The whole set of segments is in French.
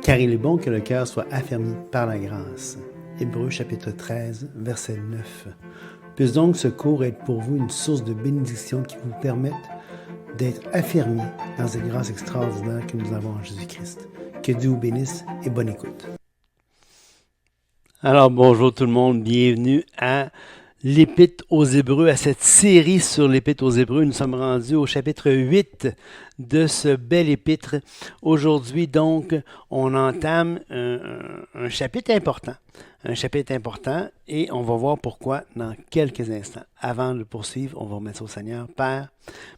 car il est bon que le cœur soit affermi par la grâce. Hébreux chapitre 13, verset 9. Puisse donc ce cours être pour vous une source de bénédiction qui vous permette d'être affermis dans cette grâce extraordinaire que nous avons en Jésus-Christ. Que Dieu vous bénisse et bonne écoute. Alors bonjour tout le monde, bienvenue à l'Épître aux Hébreux, à cette série sur l'Épître aux Hébreux. Nous sommes rendus au chapitre 8 de ce bel épître. Aujourd'hui, donc, on entame un chapitre important. Un chapitre important et on va voir pourquoi dans quelques instants. Avant de poursuivre, on va remettre au Seigneur. Père,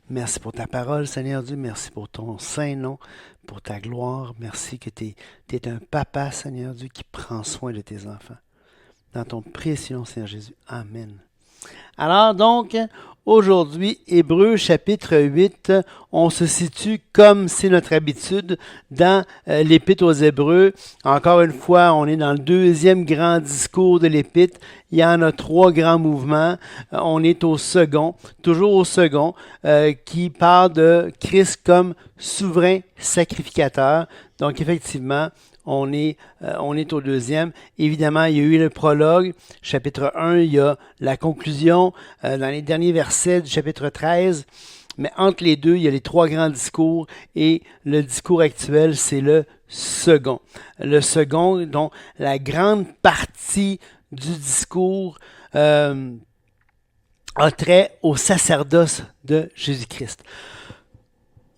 merci pour ta parole, Seigneur Dieu. Merci pour ton saint nom, pour ta gloire. Merci que tu es un papa, Seigneur Dieu, qui prend soin de tes enfants. Dans ton précieux nom, Seigneur Jésus. Amen. Alors donc, aujourd'hui, Hébreux chapitre 8, on se situe comme c'est notre habitude dans l'Épître aux Hébreux. Encore une fois, on est dans le deuxième grand discours de l'Épître. Il y en a trois grands mouvements. On est au second, toujours au second, qui parle de Christ comme souverain sacrificateur. Donc effectivement, on est au deuxième. Évidemment, il y a eu le prologue, chapitre 1, il y a la conclusion dans les derniers versets du chapitre 13. Mais entre les deux, il y a les trois grands discours et le discours actuel, c'est le second. Le second, dont la grande partie du discours a trait au sacerdoce de Jésus-Christ.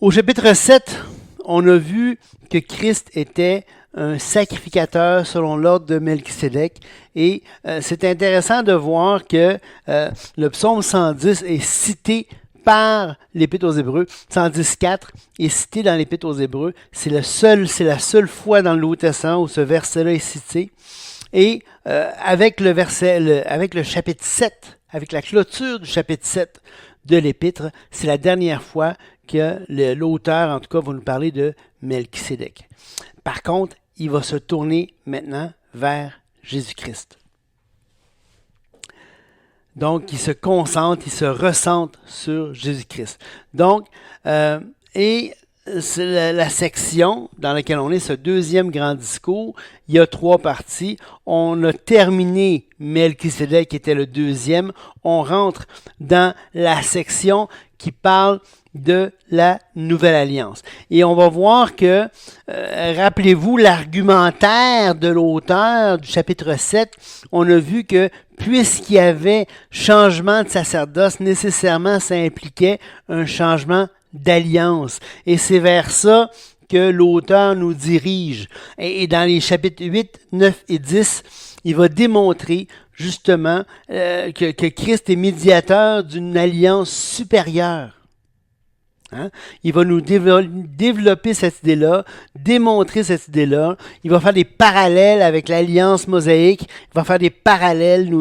Au chapitre 7, on a vu que Christ était un sacrificateur selon l'ordre de Melchisédek. Et c'est intéressant de voir que le psaume 110 est cité par l'Épître aux Hébreux. 110.4 est cité dans l'Épître aux Hébreux. C'est la seule fois dans le Nouveau Testament où ce verset-là est cité. Et avec le chapitre 7, avec la clôture du chapitre 7 de l'Épître, c'est la dernière fois que l'auteur, en tout cas, va nous parler de Melchisédek. Par contre, il va se tourner maintenant vers Jésus-Christ. Donc, il se concentre, il se recentre sur Jésus-Christ. Donc, c'est la section dans laquelle on est, ce deuxième grand discours, il y a trois parties. On a terminé Melchisédek, qui était le deuxième. On rentre dans la section qui parle de la Nouvelle Alliance. Et on va voir que, rappelez-vous, l'argumentaire de l'auteur du chapitre 7, on a vu que puisqu'il y avait changement de sacerdoce, nécessairement ça impliquait un changement d'alliance. Et c'est vers ça que l'auteur nous dirige. Et dans les chapitres 8, 9 et 10, il va démontrer justement que Christ est médiateur d'une alliance supérieure. Hein? Il va nous développer cette idée-là, démontrer cette idée-là. Il va faire des parallèles avec l'alliance mosaïque. Il va faire des parallèles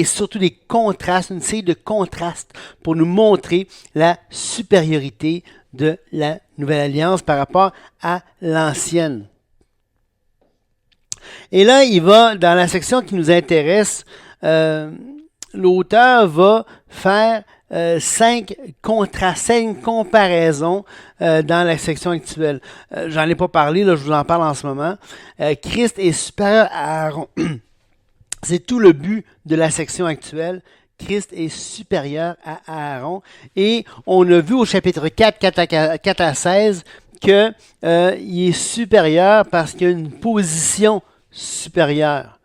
surtout des contrastes, une série de contrastes pour nous montrer la supériorité de la nouvelle alliance par rapport à l'ancienne. Et là, il va, dans la section qui nous intéresse, l'auteur va faire 5 comparaisons dans la section actuelle. J'en ai pas parlé, là, je vous en parle en ce moment. Christ est supérieur à Aaron. C'est tout le but de la section actuelle. Christ est supérieur à Aaron. Et on a vu au chapitre 4 à 16, qu'il est supérieur parce qu'il a une position supérieure.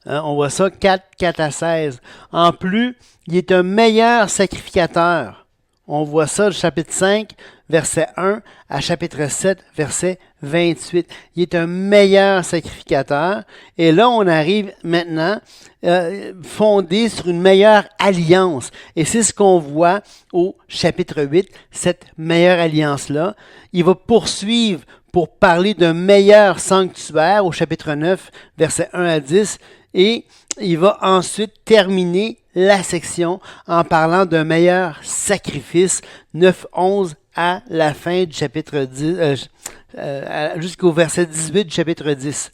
On voit ça, 4 à 16. En plus, il est un meilleur sacrificateur. On voit ça du chapitre 5, verset 1 à chapitre 7, verset 28. Il est un meilleur sacrificateur. Et là, on arrive maintenant fondé sur une meilleure alliance. Et c'est ce qu'on voit au chapitre 8, cette meilleure alliance-là. Il va poursuivre pour parler d'un meilleur sanctuaire au chapitre 9, verset 1 à 10. Et il va ensuite terminer la section en parlant d'un meilleur sacrifice, 9-11 à la fin du chapitre 10, jusqu'au verset 18 du chapitre 10.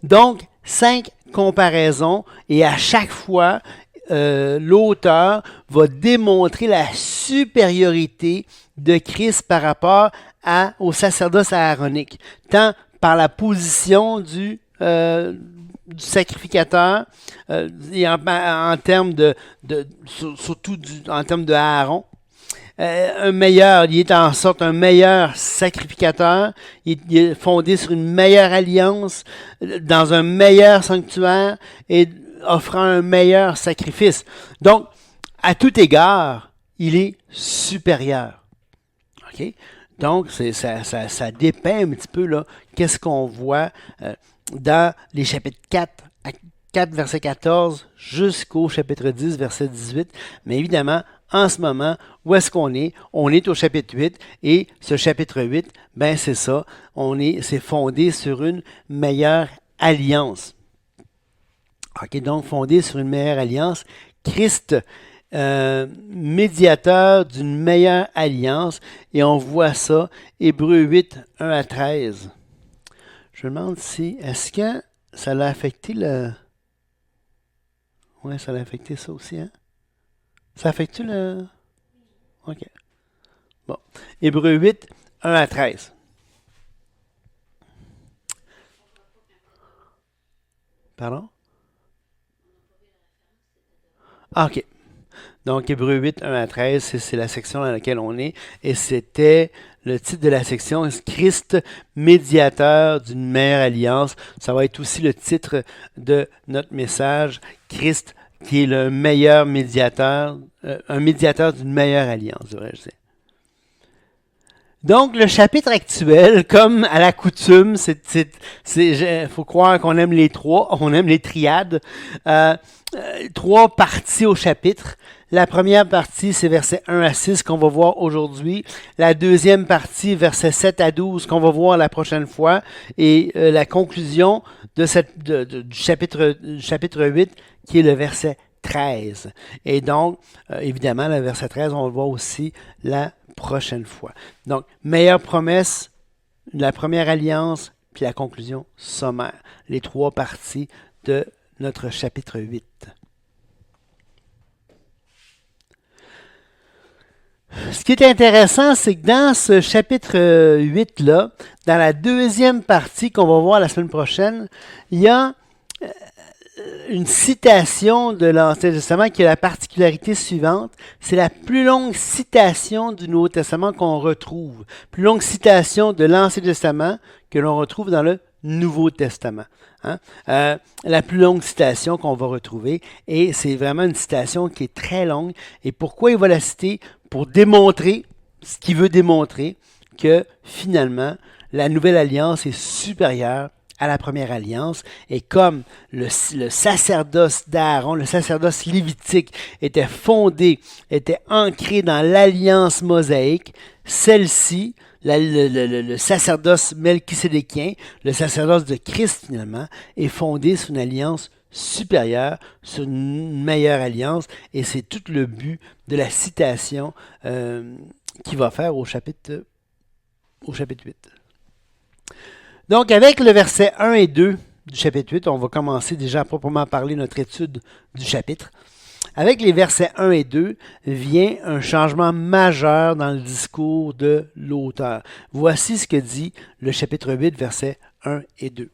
Donc, 5 comparaisons et à chaque fois, l'auteur va démontrer la supériorité de Christ par rapport au sacerdoce aaronique, tant par la position du sacrificateur et en termes surtout en termes de Aaron. Il est en sorte un meilleur sacrificateur, il est fondé sur une meilleure alliance, dans un meilleur sanctuaire et offrant un meilleur sacrifice. Donc, à tout égard, il est supérieur. OK? Donc, ça dépeint un petit peu là, qu'est-ce qu'on voit dans les chapitres 4, verset 14, jusqu'au chapitre 10, verset 18. Mais évidemment, en ce moment, où est-ce qu'on est? On est au chapitre 8 et ce chapitre 8, ben c'est ça, c'est fondé sur une meilleure alliance. OK, donc fondé sur une meilleure alliance. Christ, médiateur d'une meilleure alliance, et on voit ça, Hébreux 8, 1 à 13. Je me demande si, est-ce que ça l'a affecté le... Oui, ça l'a affecté ça aussi, hein? Ça affecte le... OK. Bon. Hébreux 8, 1 à 13. Pardon? Ah, OK. Donc, Hébreux 8, 1 à 13, c'est la section dans laquelle on est. Et c'était le titre de la section, Christ, médiateur d'une meilleure alliance. Ça va être aussi le titre de notre message, Christ, qui est le meilleur médiateur, un médiateur d'une meilleure alliance, devrais-je dire. Donc, le chapitre actuel, comme à la coutume, faut croire qu'on aime les trois, on aime les triades. Trois parties au chapitre. La première partie, c'est versets 1 à 6 qu'on va voir aujourd'hui. La deuxième partie, versets 7 à 12 qu'on va voir la prochaine fois. Et la conclusion du chapitre 8, qui est le verset 13. Et donc, évidemment, le verset 13, on va le voir aussi la prochaine fois. Donc, meilleure promesse, la première alliance, puis la conclusion sommaire. Les trois parties de notre chapitre 8. Ce qui est intéressant, c'est que dans ce chapitre 8-là, dans la deuxième partie qu'on va voir la semaine prochaine, il y a une citation de l'Ancien Testament qui a la particularité suivante. C'est la plus longue citation du Nouveau Testament qu'on retrouve. Plus longue citation de l'Ancien Testament que l'on retrouve dans le Nouveau Testament. Hein? La plus longue citation qu'on va retrouver. Et c'est vraiment une citation qui est très longue. Et pourquoi il va la citer? Pour démontrer ce qu'il veut démontrer, que finalement, la nouvelle alliance est supérieure à la première alliance, et comme le sacerdoce d'Aaron, le sacerdoce lévitique était fondé, était ancré dans l'alliance mosaïque, celle-ci, le sacerdoce melchisédékien, le sacerdoce de Christ finalement, est fondé sur une alliance supérieure, sur une meilleure alliance, et c'est tout le but de la citation qu'il va faire au chapitre 8. Donc, avec le verset 1 et 2 du chapitre 8, on va commencer déjà à proprement parler notre étude du chapitre. Avec les versets 1 et 2 vient un changement majeur dans le discours de l'auteur. Voici ce que dit le chapitre 8, versets 1 et 2.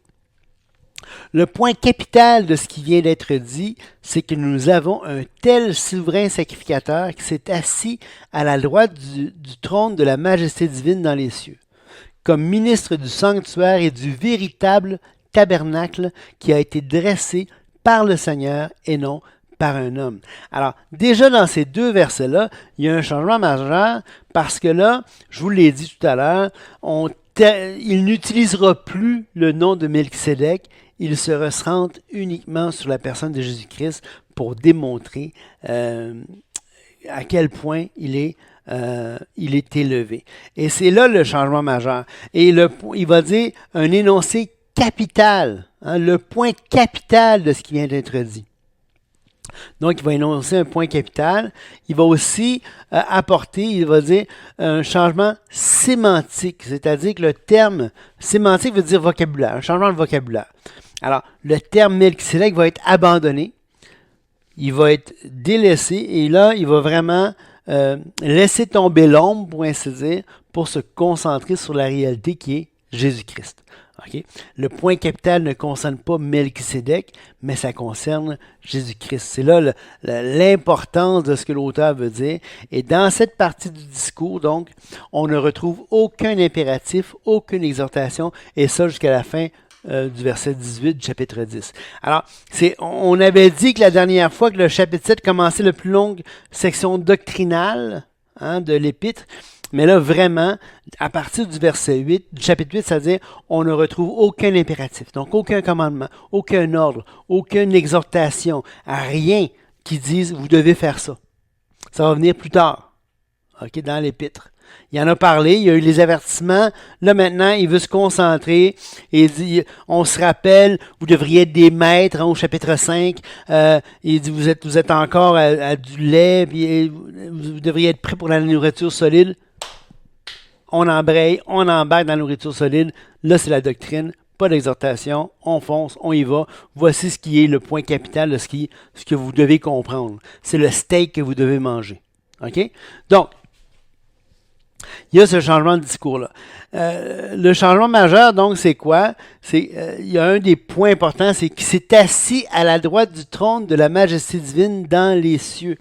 Le point capital de ce qui vient d'être dit, c'est que nous avons un tel souverain sacrificateur qui s'est assis à la droite du trône de la majesté divine dans les cieux, comme ministre du sanctuaire et du véritable tabernacle qui a été dressé par le Seigneur et non par un homme. Alors, déjà dans ces deux versets-là, il y a un changement majeur parce que là, je vous l'ai dit tout à l'heure, il n'utilisera plus le nom de Melchisédek, il se recentre uniquement sur la personne de Jésus-Christ pour démontrer à quel point il est élevé. Et c'est là le changement majeur. Et il va dire un énoncé capital, hein, le point capital de ce qui vient d'être dit. Donc, il va énoncer un point capital. Il va aussi il va dire un changement sémantique, c'est-à-dire que le terme sémantique veut dire vocabulaire, un changement de vocabulaire. Alors, le terme Melchisédek va être abandonné, il va être délaissé, et là, il va vraiment laisser tomber l'ombre, pour ainsi dire, pour se concentrer sur la réalité qui est Jésus-Christ. OK? Le point capital ne concerne pas Melchisédek, mais ça concerne Jésus-Christ. C'est là l'importance de ce que l'auteur veut dire. Et dans cette partie du discours, donc, on ne retrouve aucun impératif, aucune exhortation, et ça jusqu'à la fin du verset 18 du chapitre 10. Alors, on avait dit que la dernière fois que le chapitre 7 commençait la plus longue section doctrinale de l'épître, mais là, vraiment, à partir du verset 8, du chapitre 8, c'est-à-dire, on ne retrouve aucun impératif, donc aucun commandement, aucun ordre, aucune exhortation, rien qui dise, vous devez faire ça. Ça va venir plus tard, OK, dans l'épître. Il en a parlé, il y a eu les avertissements. Là, maintenant, il veut se concentrer et il dit, on se rappelle, vous devriez être des maîtres au chapitre 5. Il dit, vous êtes encore à du lait, puis vous devriez être prêts pour la nourriture solide. On embraye, on embarque dans la nourriture solide. Là, c'est la doctrine, pas d'exhortation. On fonce, on y va. Voici ce qui est le point capital de ce que vous devez comprendre. C'est le steak que vous devez manger. OK? Donc, il y a ce changement de discours-là. Le changement majeur, donc, c'est quoi? Il y a un des points importants, c'est qu'il s'est assis à la droite du trône de la majesté divine dans les cieux.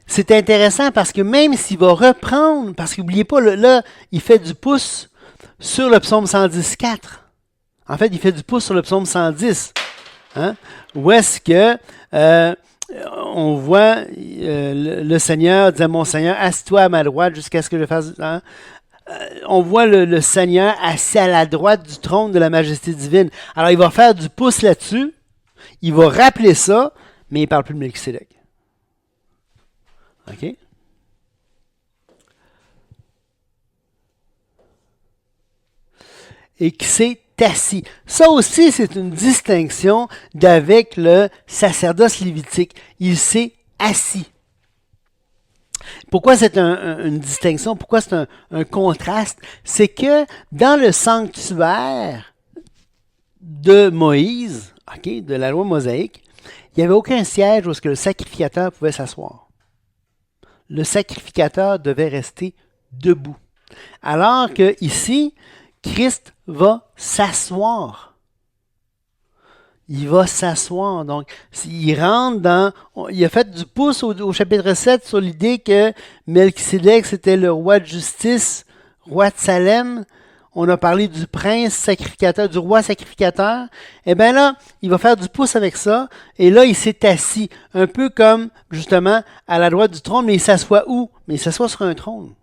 C'est intéressant parce que même s'il va reprendre, parce qu'oubliez pas, là, il fait du pouce sur le psaume 110.4. En fait, il fait du pouce sur le psaume 110. Où est-ce que on voit le Seigneur dire, mon Seigneur, assis-toi à ma droite jusqu'à ce que je fasse... on voit le Seigneur assis à la droite du trône de la majesté divine. Alors, il va faire du pouce là-dessus, il va rappeler ça, mais il ne parle plus de Melchisédek. OK? Et qui s'est assis. Ça aussi, c'est une distinction d'avec le sacerdoce lévitique. Il s'est assis. Pourquoi c'est une distinction? Pourquoi c'est un contraste? C'est que dans le sanctuaire de Moïse, OK, de la loi mosaïque, il n'y avait aucun siège où le sacrificateur pouvait s'asseoir. Le sacrificateur devait rester debout. Alors que ici, Christ va s'asseoir. Il va s'asseoir. Donc, il rentre dans... Il a fait du pouce au chapitre 7 sur l'idée que Melchisédek, c'était le roi de justice, roi de Salem. On a parlé du prince sacrificateur, du roi sacrificateur. Eh bien là, il va faire du pouce avec ça. Et là, il s'est assis. Un peu comme, justement, à la droite du trône. Mais il s'assoit où? Mais il s'assoit sur un trône.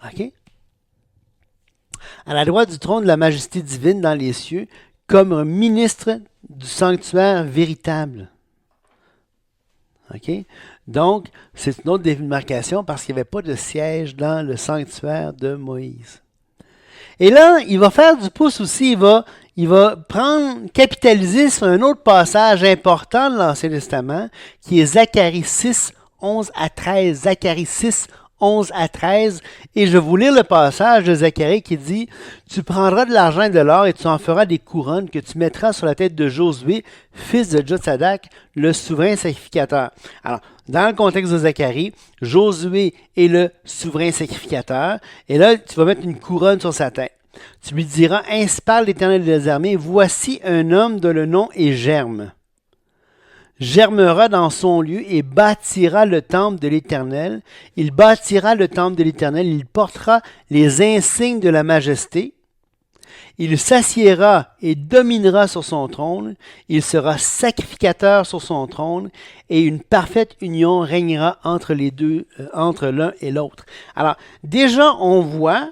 OK? À la droite du trône de la majesté divine dans les cieux, comme un ministre du sanctuaire véritable. OK? Donc, c'est une autre démarcation parce qu'il n'y avait pas de siège dans le sanctuaire de Moïse. Et là, il va faire du pouce aussi, il va capitaliser sur un autre passage important de l'Ancien Testament, qui est Zacharie 6, 11 à 13. Zacharie 6, 11 à 13, et je vais vous lire le passage de Zacharie qui dit « Tu prendras de l'argent et de l'or et tu en feras des couronnes que tu mettras sur la tête de Josué, fils de Jotsadak, le souverain sacrificateur. » Alors, dans le contexte de Zacharie, Josué est le souverain sacrificateur, et là, tu vas mettre une couronne sur sa tête. Tu lui diras « Ainsi parle l'Éternel des armées, voici un homme dont le nom est Germe. Germera dans son lieu et bâtira le temple de l'Éternel. Il bâtira le temple de l'Éternel, il portera les insignes de la majesté. Il s'assiera et dominera sur son trône. Il sera sacrificateur sur son trône et une parfaite union régnera entre les deux, entre l'un et l'autre. » Alors, déjà, on voit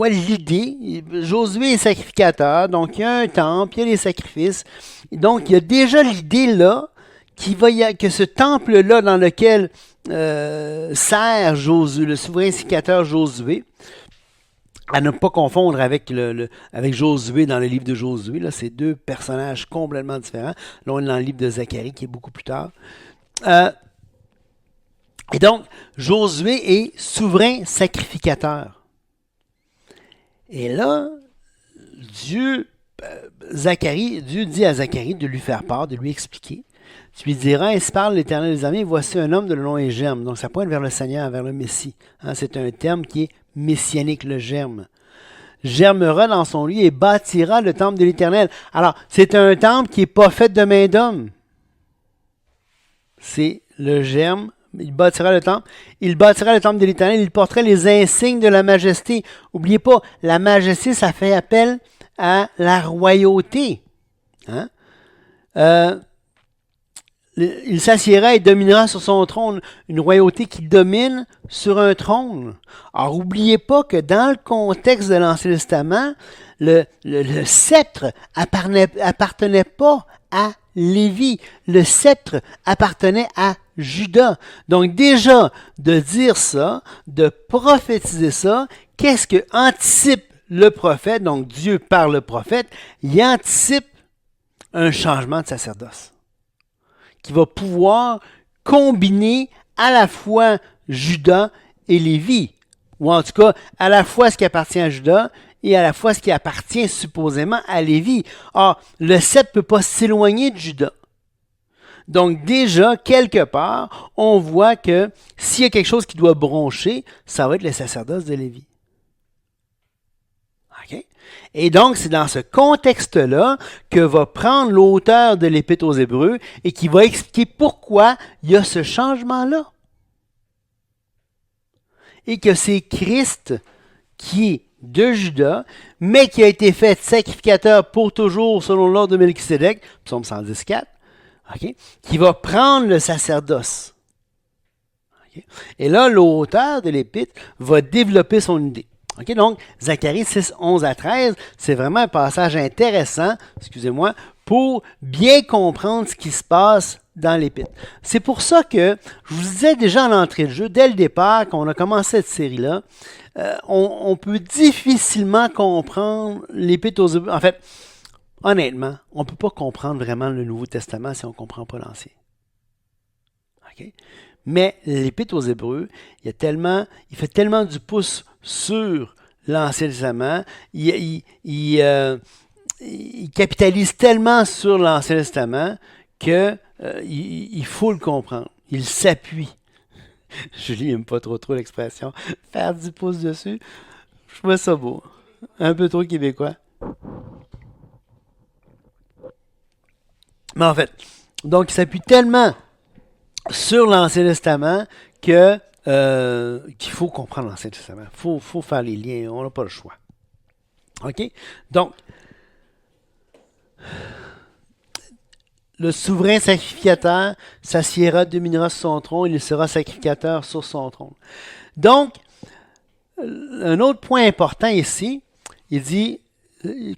l'idée. Josué est sacrificateur, donc il y a un temple, il y a les sacrifices. Donc, il y a déjà l'idée là que ce temple-là dans lequel sert Josué, le souverain sacrificateur Josué, à ne pas confondre avec Josué dans le livre de Josué. Là, c'est deux personnages complètement différents. Là, on est dans le livre de Zacharie qui est beaucoup plus tard. Et donc, Josué est souverain sacrificateur. Et là, Dieu dit à Zacharie de lui faire part, de lui expliquer. Tu lui diras, ainsi parle l'Éternel des armées, voici un homme de le nom est Germe. Donc ça pointe vers le Seigneur, vers le Messie. C'est un terme qui est messianique, le germe. germera dans son lieu et bâtira le temple de l'Éternel. Alors, c'est un temple qui n'est pas fait de main d'homme. C'est le germe. Il bâtira le temple. Il bâtira le temple de l'Éternel. Il portera les insignes de la majesté. N'oubliez pas, la majesté, ça fait appel à la royauté. Hein? Il s'assiera et dominera sur son trône, une royauté qui domine sur un trône. Alors, n'oubliez pas que dans le contexte de l'Ancien Testament, le sceptre appartenait pas à Lévi. Le sceptre appartenait à Juda. Donc déjà, de dire ça, de prophétiser ça, qu'est-ce que anticipe le prophète? Donc Dieu par le prophète, il anticipe un changement de sacerdoce qui va pouvoir combiner à la fois Juda et Lévi, ou en tout cas à la fois ce qui appartient à Juda et à la fois ce qui appartient supposément à Lévi. Or, le sceptre ne peut pas s'éloigner de Juda. Donc déjà, quelque part, on voit que s'il y a quelque chose qui doit broncher, ça va être le sacerdoce de Lévi. OK? Et donc, c'est dans ce contexte-là que va prendre l'auteur de l'Épître aux Hébreux et qui va expliquer pourquoi il y a ce changement-là. Et que c'est Christ qui est de Juda, mais qui a été fait sacrificateur pour toujours selon l'ordre de Melchisédek, psaume 114, okay, qui va prendre le sacerdoce. Okay. Et là, l'auteur de l'Épître va développer son idée. Okay, donc, Zacharie 6, 11 à 13, c'est vraiment un passage intéressant, excusez-moi, pour bien comprendre ce qui se passe dans l'Épître. C'est pour ça que, je vous disais déjà en entrée de jeu, dès le départ, quand on a commencé cette série-là, on peut difficilement comprendre l'Épître aux Hébreux. En fait, honnêtement, on ne peut pas comprendre vraiment le Nouveau Testament si on ne comprend pas l'Ancien. Okay? Mais l'Épître aux Hébreux, il fait tellement du pouce sur l'Ancien Testament, il capitalise tellement sur l'Ancien Testament que il faut le comprendre. Il s'appuie. Julie n'aime pas trop l'expression. Faire du pouce dessus, je trouve ça beau. Un peu trop québécois. Mais en fait, donc il s'appuie tellement sur l'Ancien Testament que qu'il faut comprendre l'Ancien Testament. Il faut faire les liens. On n'a pas le choix. OK? Donc, le souverain sacrificateur s'assiera, dominera sur son trône, il sera sacrificateur sur son trône. Donc, un autre point important ici, il dit,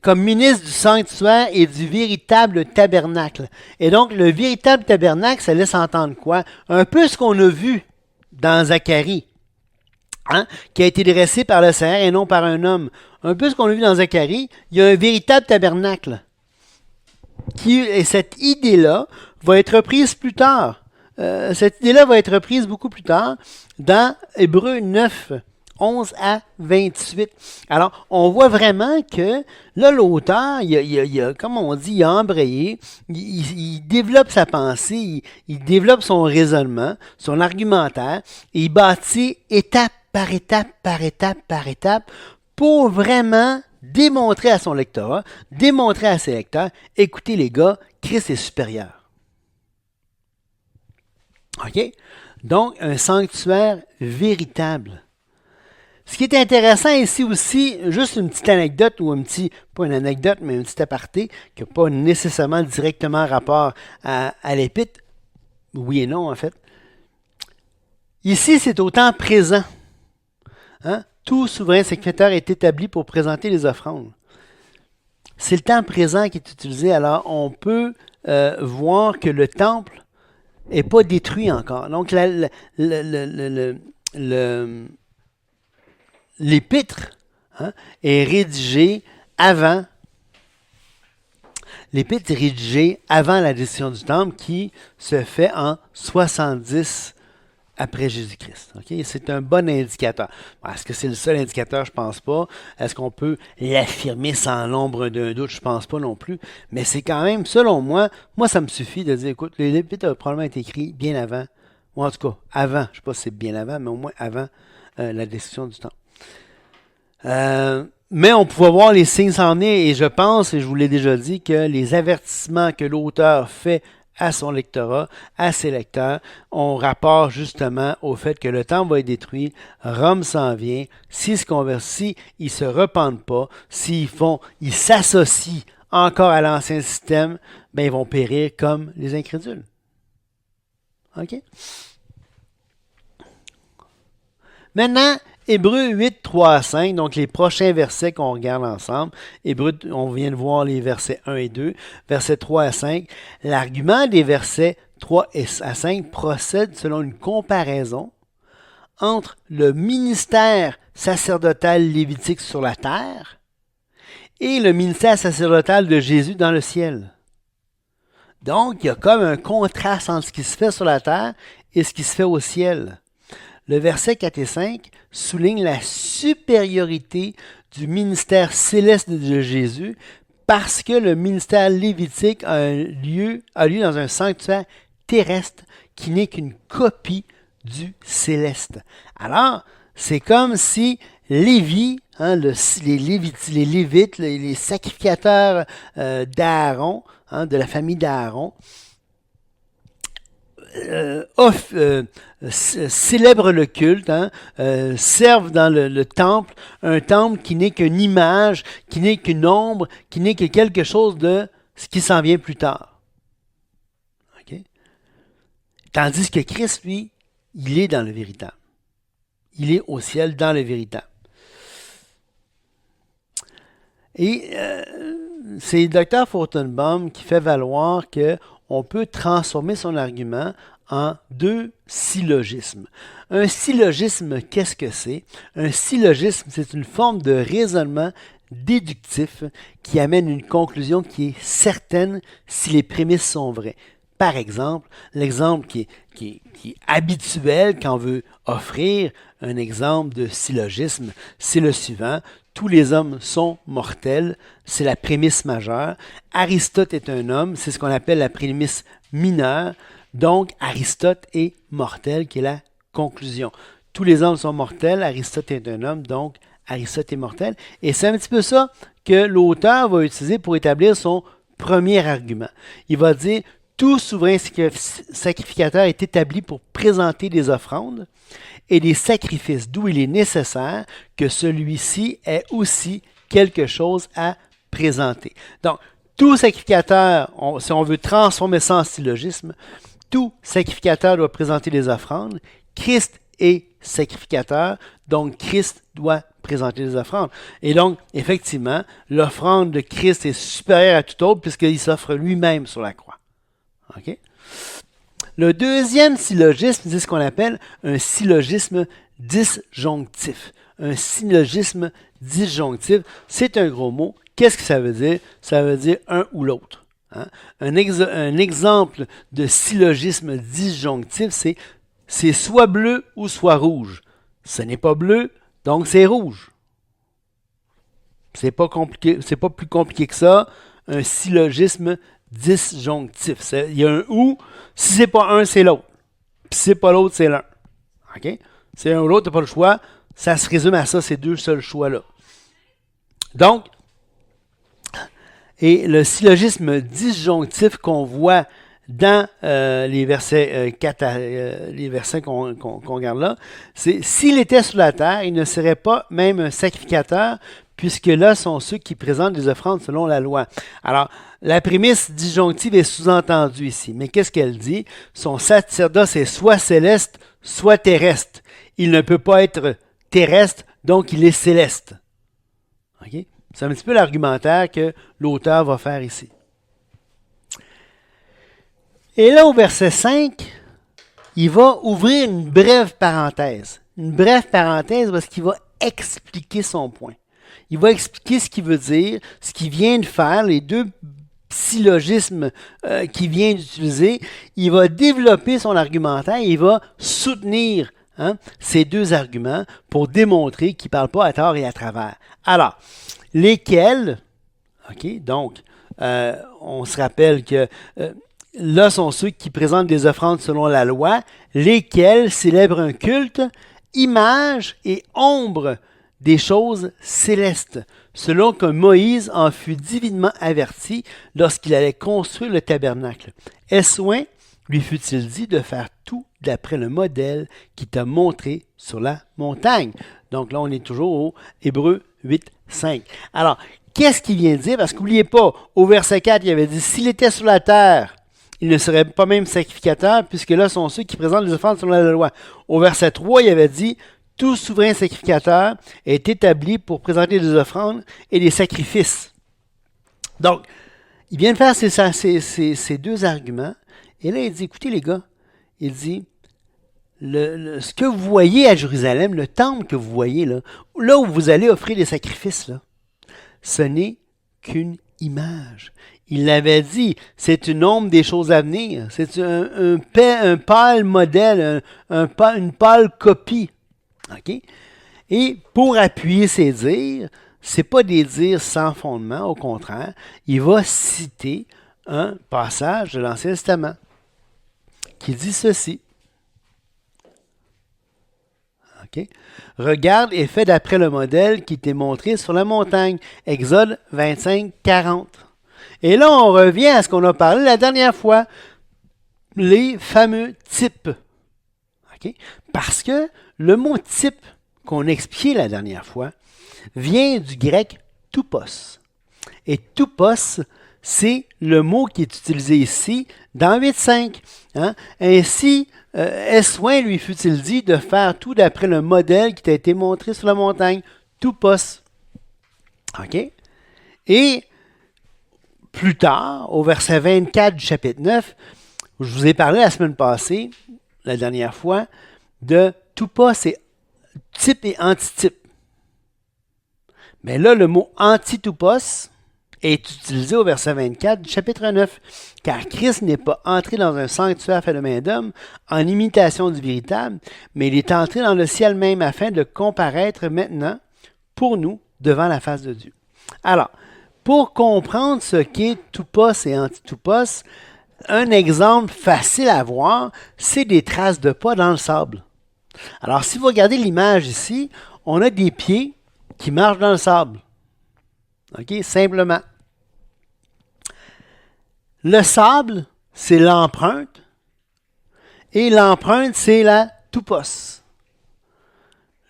comme ministre du sanctuaire et du véritable tabernacle. Et donc, le véritable tabernacle, ça laisse entendre quoi? Un peu ce qu'on a vu dans Zacharie, hein, qui a été dressé par le Seigneur et non par un homme. Un peu ce qu'on a vu dans Zacharie, il y a un véritable tabernacle. Et cette idée-là va être reprise plus tard. Cette idée-là va être reprise beaucoup plus tard dans Hébreux 9, 11 à 28. Alors, on voit vraiment que là, l'auteur, comme on dit, il a embrayé, il développe sa pensée, il développe son raisonnement, son argumentaire, et il bâtit étape par étape, par étape, par étape, pour vraiment démontrer à son lectorat, démontrer à ses lecteurs, écoutez les gars, Christ est supérieur. OK? Donc, un sanctuaire véritable. Ce qui est intéressant ici aussi, juste une petite anecdote, ou pas une anecdote, mais un petit aparté, qui n'a pas nécessairement directement rapport à l'Épître. Oui et non, en fait. Ici, c'est au temps présent. Hein? Tout souverain sacrificateur est établi pour présenter les offrandes. C'est le temps présent qui est utilisé. Alors, on peut voir que le temple n'est pas détruit encore. Donc, l'épître, hein, est rédigée avant. L'épître est rédigée avant la destruction du temple qui se fait en 70 après Jésus-Christ. Okay? C'est un bon indicateur. Est-ce que c'est le seul indicateur? Je ne pense pas. Est-ce qu'on peut l'affirmer sans l'ombre d'un doute? Je ne pense pas non plus. Mais c'est quand même, selon moi, ça me suffit de dire, écoute, l'Épître a probablement été écrit bien avant, ou en tout cas, avant, je ne sais pas si c'est bien avant, mais au moins avant la destruction du temple. Mais on pouvait voir les signes s'en venir et je pense, et je vous l'ai déjà dit, que les avertissements que l'auteur fait à son lectorat, à ses lecteurs, ont rapport justement au fait que le temple va être détruit, Rome s'en vient, s'ils se convertissent, ils ne se repentent pas, ils s'associent encore à l'ancien système, ben ils vont périr comme les incrédules. OK? Maintenant, Hébreux 8, 3 à 5, donc les prochains versets qu'on regarde ensemble. Hébreux, on vient de voir les versets 1 et 2, versets 3 à 5. L'argument des versets 3 à 5 procède selon une comparaison entre le ministère sacerdotal lévitique sur la terre et le ministère sacerdotal de Jésus dans le ciel. Donc, il y a comme un contraste entre ce qui se fait sur la terre et ce qui se fait au ciel. Le verset 4 et 5 souligne la supériorité du ministère céleste de Jésus parce que le ministère lévitique a lieu dans un sanctuaire terrestre qui n'est qu'une copie du céleste. Alors, c'est comme si Lévi, les Lévites, les sacrificateurs d'Aaron, de la famille d'Aaron, célèbrent le culte, servent dans le temple, un temple qui n'est qu'une image, qui n'est qu'une ombre, qui n'est que quelque chose de ce qui s'en vient plus tard. Okay? Tandis que Christ, lui, il est dans le véritable. Il est au ciel dans le véritable. Et c'est Dr. Furtenbaum qui fait valoir qu'on peut transformer son argument en deux syllogismes. Un syllogisme, qu'est-ce que c'est? Un syllogisme, c'est une forme de raisonnement déductif qui amène une conclusion qui est certaine si les prémices sont vraies. Par exemple, l'exemple qui est habituel quand on veut offrir un exemple de syllogisme, c'est le suivant. Tous les hommes sont mortels, c'est la prémisse majeure. Aristote est un homme, c'est ce qu'on appelle la prémisse mineure. Donc, Aristote est mortel, qui est la conclusion. Tous les hommes sont mortels, Aristote est un homme, donc Aristote est mortel. Et c'est un petit peu ça que l'auteur va utiliser pour établir son premier argument. Il va dire, tout souverain sacrificateur est établi pour présenter des offrandes et des sacrifices, d'où il est nécessaire que celui-ci ait aussi quelque chose à présenter. Donc, tout sacrificateur, si on veut transformer ça en syllogisme, tout sacrificateur doit présenter des offrandes. Christ est sacrificateur, donc Christ doit présenter des offrandes. Et donc, effectivement, l'offrande de Christ est supérieure à tout autre puisqu'il s'offre lui-même sur la croix. OK? Le deuxième syllogisme, c'est ce qu'on appelle un syllogisme disjonctif. Un syllogisme disjonctif, c'est un gros mot. Qu'est-ce que ça veut dire? Ça veut dire un ou l'autre. Un exemple de syllogisme disjonctif, c'est soit bleu ou soit rouge. Ce n'est pas bleu, donc c'est rouge. C'est pas compliqué, c'est pas plus compliqué que ça. Un syllogisme disjonctif. Il y a un ou. Si c'est pas un, c'est l'autre. Puis si c'est pas l'autre, c'est l'un. OK? C'est un ou l'autre, tu n'as pas le choix. Ça se résume à ça, ces deux seuls choix-là. Donc, et le syllogisme disjonctif qu'on voit dans les versets 4 les versets qu'on regarde là, c'est s'il était sur la terre, il ne serait pas même un sacrificateur, puisque là sont ceux qui présentent des offrandes selon la loi. Alors, la prémisse disjonctive est sous-entendue ici. Mais qu'est-ce qu'elle dit? Son sacerdoce est soit céleste, soit terrestre. Il ne peut pas être terrestre, donc il est céleste. OK? C'est un petit peu l'argumentaire que l'auteur va faire ici. Et là, au verset 5, il va ouvrir une brève parenthèse. Une brève parenthèse parce qu'il va expliquer son point. Il va expliquer ce qu'il veut dire, ce qu'il vient de faire, les deux syllogismes qu'il vient d'utiliser. Il va développer son argumentaire et il va soutenir ces deux arguments pour démontrer qu'il ne parle pas à tort et à travers. Alors, lesquels, OK, donc, on se rappelle que là sont ceux qui présentent des offrandes selon la loi, lesquels célèbrent un culte, image et ombre des choses célestes, selon que Moïse en fut divinement averti lorsqu'il allait construire le tabernacle. Est-ce loin, lui fut-il dit, de faire tout d'après le modèle qui t'a montré sur la montagne. Donc là, on est toujours au Hébreux 8, 5. Alors, qu'est-ce qu'il vient de dire? Parce qu'oubliez pas, au verset 4, il avait dit, s'il était sur la terre, il ne serait pas même sacrificateur, puisque là sont ceux qui présentent les offrandes selon la loi. Au verset 3, il avait dit, tout souverain sacrificateur est établi pour présenter des offrandes et des sacrifices. Donc, il vient de faire ces deux arguments. Et là, il dit, écoutez les gars, il dit, ce que vous voyez à Jérusalem, le temple que vous voyez là où vous allez offrir des sacrifices, là, ce n'est qu'une image. Il l'avait dit, c'est une ombre des choses à venir. C'est un pâle modèle, une pâle copie. Okay? Et pour appuyer ses dires, ce n'est pas des dires sans fondement, au contraire, il va citer un passage de l'Ancien Testament qui dit ceci. Okay? Regarde et fais d'après le modèle qui t'est montré sur la montagne. Exode 25, 40. Et là, on revient à ce qu'on a parlé la dernière fois, les fameux types. Okay? Parce que le mot type qu'on a expliqué la dernière fois vient du grec toupos. Et toupos, c'est le mot qui est utilisé ici dans 8.5. Hein? Ainsi, est-ce loin lui fut-il dit de faire tout d'après le modèle qui t'a été montré sur la montagne? Toupos. OK? Et plus tard, au verset 24 du chapitre 9, je vous ai parlé la semaine passée, la dernière fois, de toupos, c'est type et antitype. Mais là, le mot anti-toupos est utilisé au verset 24 du chapitre 9, car Christ n'est pas entré dans un sanctuaire fait de main d'homme en imitation du véritable, mais il est entré dans le ciel même afin de comparaître maintenant pour nous devant la face de Dieu. Alors, pour comprendre ce qu'est toupos et anti-toupos, un exemple facile à voir, c'est des traces de pas dans le sable. Alors, si vous regardez l'image ici, on a des pieds qui marchent dans le sable. OK? Simplement. Le sable, c'est l'empreinte. Et l'empreinte, c'est la toupos.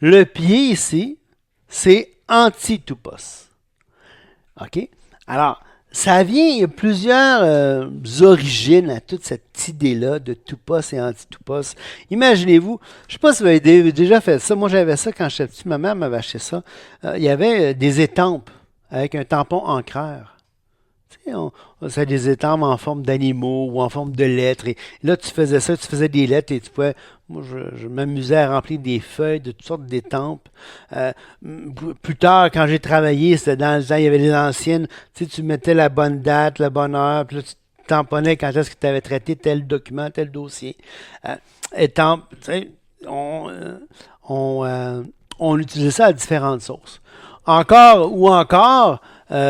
Le pied ici, c'est anti-toupos. OK? Alors, ça vient, il y a plusieurs origines à toute cette idée-là de toupos et anti-toupos. Imaginez-vous, je ne sais pas si vous avez déjà fait ça. Moi, j'avais ça quand j'étais petit. Ma mère m'avait acheté ça. Il y avait des étampes avec un tampon encreur. Tu sais, c'est des étampes en forme d'animaux ou en forme de lettres. Et là, tu faisais ça, tu faisais des lettres et tu pouvais... Moi, je m'amusais à remplir des feuilles de toutes sortes d'étampes. Plus tard, quand j'ai travaillé, c'était dans le temps, il y avait les anciennes. Tu sais, tu mettais la bonne date, la bonne heure, puis là, tu tamponnais quand est-ce que tu avais traité tel document, tel dossier. Étampes, tu sais, on utilisait ça à différentes sources. Encore,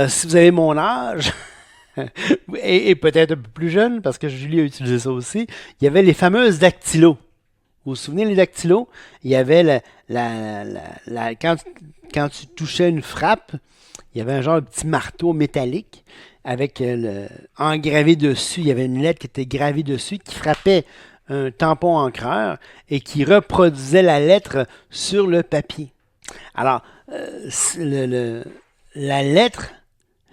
si vous avez mon âge, et peut-être un peu plus jeune, parce que Julie a utilisé ça aussi, il y avait les fameuses dactylos. Vous vous souvenez, les dactylos? Il y avait quand tu touchais une frappe, il y avait un genre de petit marteau métallique avec engravé dessus, il y avait une lettre qui était gravée dessus qui frappait un tampon encreur et qui reproduisait la lettre sur le papier. Alors, la lettre,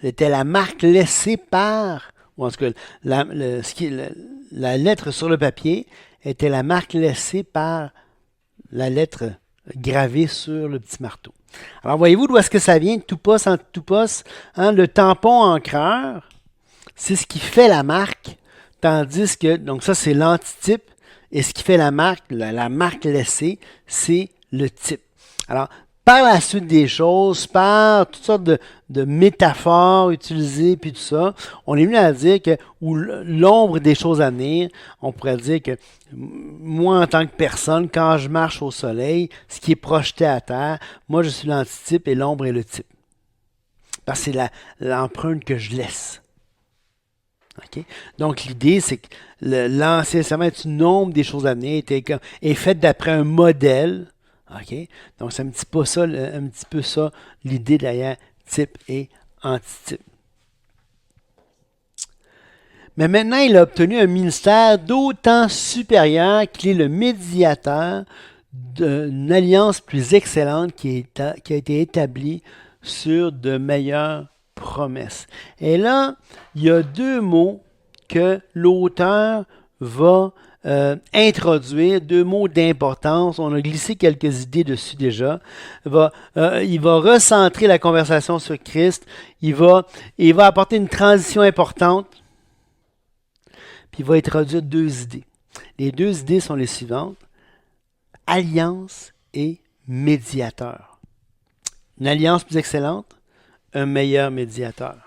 c'était la marque laissée par, ou en tout cas, la lettre sur le papier était la marque laissée par la lettre gravée sur le petit marteau. Alors, voyez-vous d'où est-ce que ça vient, toupos, anti-toupos? Hein, le tampon encreur, c'est ce qui fait la marque, tandis que, donc ça, c'est l'antitype, et ce qui fait la marque laissée, c'est le type. Alors, par la suite des choses, par toutes sortes de métaphores utilisées, puis tout ça, on est venu à dire que, ou l'ombre des choses à venir, on pourrait dire que moi, en tant que personne, quand je marche au soleil, ce qui est projeté à terre, moi, je suis l'antitype et l'ombre est le type. Parce que c'est l'empreinte que je laisse. Okay? Donc, l'idée, c'est que l'Ancien Testament est une ombre des choses à venir, est faite d'après un modèle. OK? Donc, c'est un petit peu ça l'idée derrière type et antitype. Mais maintenant, il a obtenu un ministère d'autant supérieur qu'il est le médiateur d'une alliance plus excellente qui a été établie sur de meilleures promesses. Et là, il y a deux mots que l'auteur va introduire, deux mots d'importance. On a glissé quelques idées dessus déjà. Il va recentrer la conversation sur Christ. Il va apporter une transition importante. Puis il va introduire deux idées. Les deux idées sont les suivantes. Alliance et médiateur. Une alliance plus excellente, un meilleur médiateur.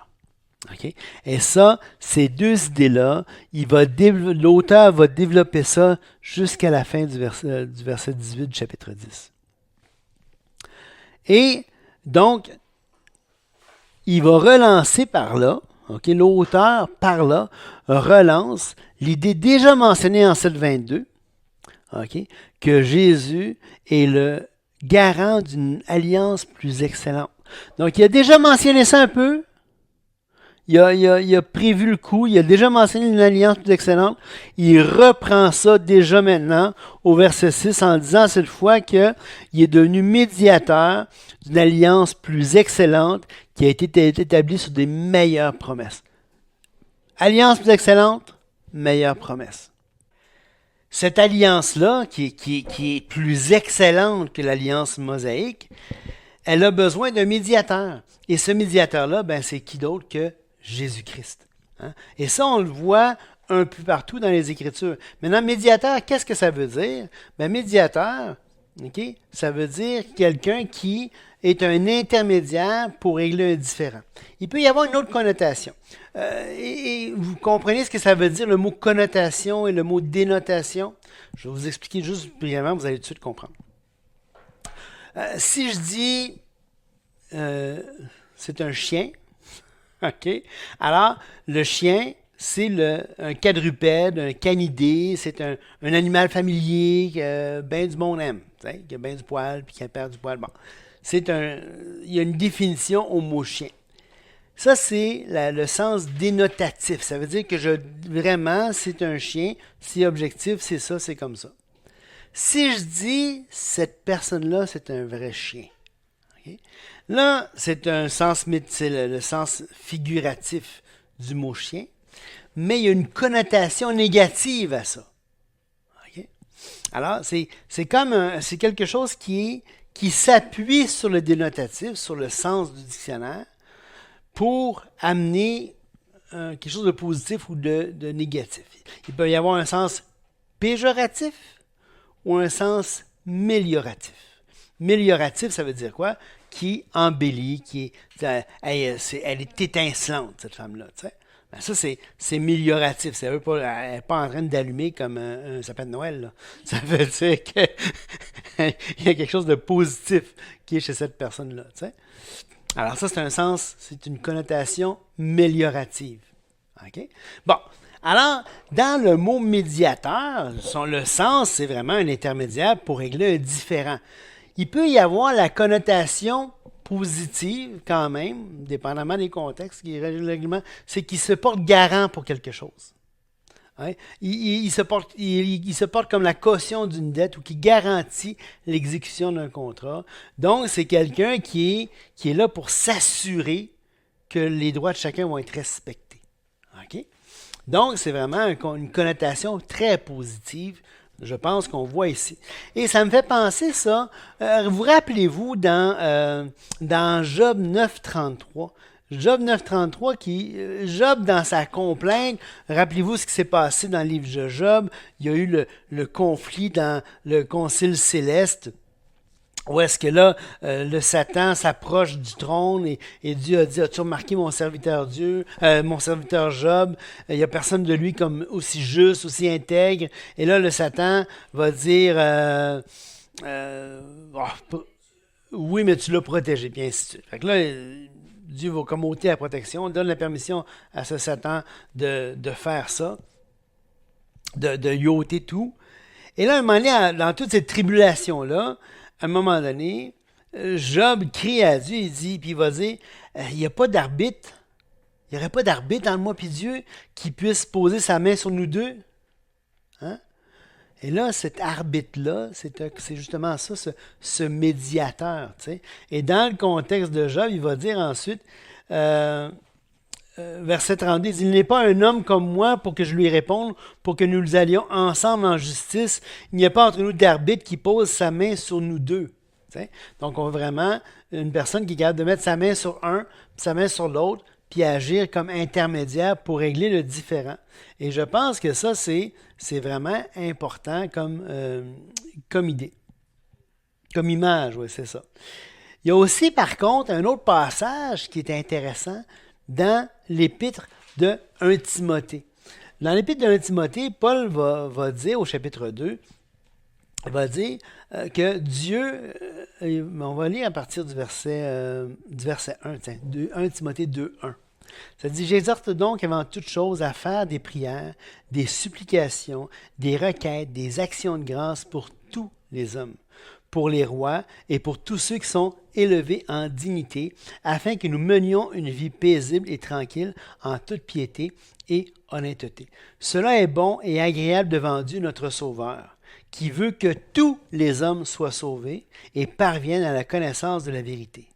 Okay? Et ça, ces deux idées-là, l'auteur va développer ça jusqu'à la fin du verset 18 du chapitre 10. Et donc, il va relancer par là, okay? L'auteur par là relance l'idée déjà mentionnée en 7.22, okay? Que Jésus est le garant d'une alliance plus excellente. Donc, il a déjà mentionné ça un peu. Il a prévu le coup. Il a déjà mentionné une alliance plus excellente. Il reprend ça déjà maintenant au verset 6 en disant cette fois qu'il est devenu médiateur d'une alliance plus excellente qui a été établie sur des meilleures promesses. Alliance plus excellente, meilleure promesse. Cette alliance-là, qui est plus excellente que l'alliance mosaïque, elle a besoin d'un médiateur. Et ce médiateur-là, c'est qui d'autre que Jésus-Christ. Hein? Et ça, on le voit un peu partout dans les Écritures. Maintenant, médiateur, qu'est-ce que ça veut dire? Médiateur, okay, ça veut dire quelqu'un qui est un intermédiaire pour régler un différend. Il peut y avoir une autre connotation. Et vous comprenez ce que ça veut dire, le mot connotation et le mot dénotation? Je vais vous expliquer juste brièvement, vous allez tout de suite comprendre. Si je dis c'est un chien, OK? Alors, le chien, c'est un quadrupède, un canidé, c'est un animal familier que ben du monde aime, qui a bien du poil, puis qui perd du poil. Bon. Il y a une définition au mot chien. Ça, c'est le sens dénotatif. Ça veut dire que vraiment, c'est un chien. Si objectif, c'est ça, c'est comme ça. Si je dis, cette personne-là, c'est un vrai chien. Okay? Là, c'est le sens figuratif du mot chien, mais il y a une connotation négative à ça. Okay? Alors, c'est quelque chose qui s'appuie sur le dénotatif, sur le sens du dictionnaire, pour amener quelque chose de positif ou de négatif. Il peut y avoir un sens péjoratif ou un sens mélioratif. Mélioratif, ça veut dire quoi? Qui embellit, elle est étincelante, cette femme-là. Ça, c'est mélioratif. Elle n'est pas en train d'allumer comme un sapin de Noël. Là. Ça veut dire qu'il y a quelque chose de positif qui est chez cette personne-là. T'sais. Alors ça, c'est une connotation méliorative. Okay? Bon, alors, dans le mot médiateur, le sens, c'est vraiment un intermédiaire pour régler un différend. Il peut y avoir la connotation positive quand même, dépendamment des contextes, c'est qu'il se porte garant pour quelque chose. Hein? Il se porte comme la caution d'une dette ou qui garantit l'exécution d'un contrat. Donc, c'est quelqu'un qui est là pour s'assurer que les droits de chacun vont être respectés. Okay? Donc, c'est vraiment une connotation très positive, je pense qu'on voit ici. Et ça me fait penser ça, vous rappelez-vous dans Job 9.33, Job 9.33, Job dans sa complainte, rappelez-vous ce qui s'est passé dans le livre de Job, il y a eu le conflit dans le concile céleste, où est-ce que là, le Satan s'approche du trône et Dieu a dit, as-tu remarqué mon serviteur Job, il n'y a personne de lui comme aussi juste, aussi intègre. Et là, le Satan va dire, oui, mais tu l'as protégé, bien ainsi de suite. Fait que là, Dieu va comme ôter la protection, on donne la permission à ce Satan de faire ça, de lui ôter tout. Et là, à un moment donné, dans toute cette tribulation-là, à un moment donné, Job crie à Dieu, puis il va dire, il n'y a pas d'arbitre. Il n'y aurait pas d'arbitre entre moi et Dieu qui puisse poser sa main sur nous deux. Hein? Et là, cet arbitre-là, c'est justement ça, ce médiateur. Tu sais. Et dans le contexte de Job, il va dire ensuite, euh, verset 32, il dit, il n'est pas un homme comme moi pour que je lui réponde, pour que nous allions ensemble en justice. Il n'y a pas entre nous d'arbitre qui pose sa main sur nous deux. Tu sais. Donc, on a vraiment une personne qui est capable de mettre sa main sur un, puis sa main sur l'autre, puis agir comme intermédiaire pour régler le différend. Et je pense que ça, c'est vraiment important comme idée. Comme image, oui, c'est ça. Il y a aussi, par contre, un autre passage qui est intéressant dans l'épître de 1 Timothée. Dans l'épître de 1 Timothée, Paul va dire au chapitre 2, il va dire que Dieu, on va lire à partir du verset 1, tiens, 1 Timothée 2, 1. Ça dit, j'exhorte donc avant toute chose à faire des prières, des supplications, des requêtes, des actions de grâce pour tous les hommes, pour les rois et pour tous ceux qui sont élevés en dignité, afin que nous menions une vie paisible et tranquille en toute piété et honnêteté. Cela est bon et agréable devant Dieu notre Sauveur, qui veut que tous les hommes soient sauvés et parviennent à la connaissance de la vérité.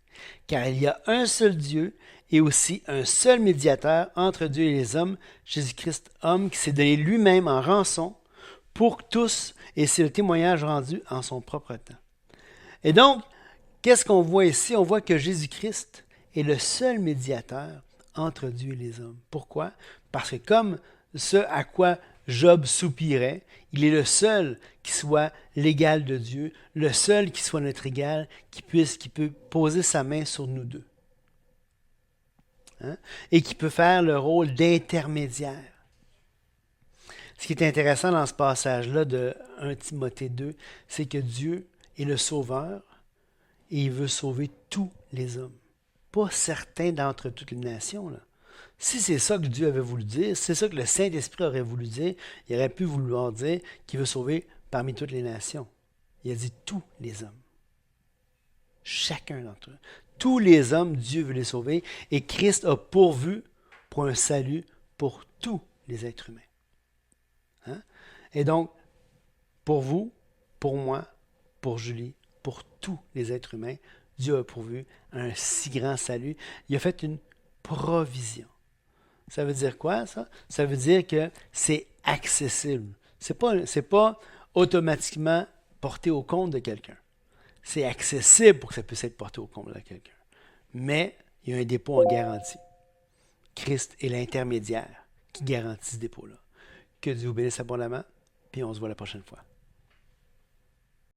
Car il y a un seul Dieu et aussi un seul médiateur entre Dieu et les hommes, Jésus-Christ, homme qui s'est donné lui-même en rançon pour tous, et c'est le témoignage rendu en son propre temps. Et donc, qu'est-ce qu'on voit ici? On voit que Jésus-Christ est le seul médiateur entre Dieu et les hommes. Pourquoi? Parce que comme ce à quoi Job soupirait, il est le seul qui soit l'égal de Dieu, le seul qui soit notre égal, qui peut poser sa main sur nous deux. Hein? Et qui peut faire le rôle d'intermédiaire. Ce qui est intéressant dans ce passage-là de 1 Timothée 2, c'est que Dieu est le Sauveur et il veut sauver tous les hommes. Pas certains d'entre toutes les nations. Là. Si c'est ça que Dieu avait voulu dire, si c'est ça que le Saint-Esprit aurait voulu dire, il aurait pu vouloir dire qu'il veut sauver parmi toutes les nations. Il a dit tous les hommes. Chacun d'entre eux. Tous les hommes, Dieu veut les sauver et Christ a pourvu pour un salut pour tous les êtres humains. Hein? Et donc, pour vous, pour moi, pour Julie, pour tous les êtres humains, Dieu a pourvu un si grand salut. Il a fait une provision. Ça veut dire quoi, ça? Ça veut dire que c'est accessible. C'est pas automatiquement porté au compte de quelqu'un. C'est accessible pour que ça puisse être porté au compte de quelqu'un. Mais il y a un dépôt en garantie. Christ est l'intermédiaire qui garantit ce dépôt-là. Que Dieu vous bénisse abondamment, puis on se voit la prochaine fois.